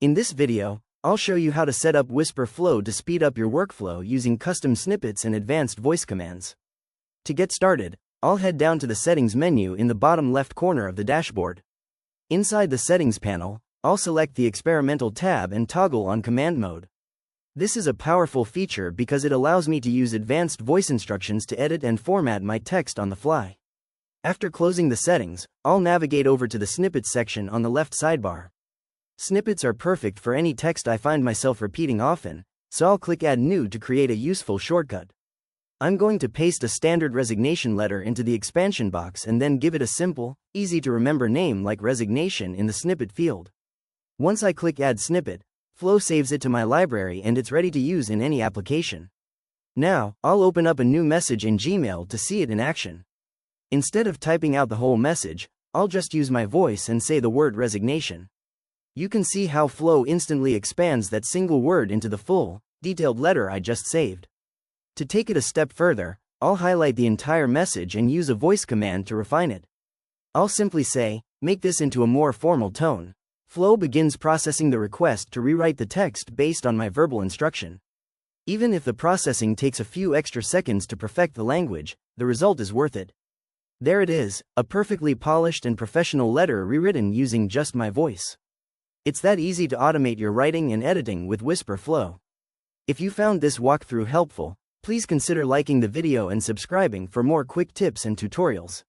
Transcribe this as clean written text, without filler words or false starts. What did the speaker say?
In this video, I'll show you how to set up Wispr Flow to speed up your workflow using custom snippets and advanced voice commands. To get started, I'll head down to the Settings menu in the bottom left corner of the dashboard. Inside the Settings panel, I'll select the Experimental tab and toggle on Command Mode. This is a powerful feature because it allows me to use advanced voice instructions to edit and format my text on the fly. After closing the settings, I'll navigate over to the Snippets section on the left sidebar. Snippets are perfect for any text I find myself repeating often, so I'll click Add New to create a useful shortcut. I'm going to paste a standard resignation letter into the expansion box and then give it a simple, easy-to-remember name like resignation in the snippet field. Once I click Add Snippet, Flow saves it to my library and it's ready to use in any application. Now, I'll open up a new message in Gmail to see it in action. Instead of typing out the whole message, I'll just use my voice and say the word resignation. You can see how Flow instantly expands that single word into the full, detailed letter I just saved. To take it a step further, I'll highlight the entire message and use a voice command to refine it. I'll simply say, make this into a more formal tone. Flow begins processing the request to rewrite the text based on my verbal instruction. Even if the processing takes a few extra seconds to perfect the language, the result is worth it. There it is, a perfectly polished and professional letter rewritten using just my voice. It's that easy to automate your writing and editing with Wispr Flow. If you found this walkthrough helpful, please consider liking the video and subscribing for more quick tips and tutorials.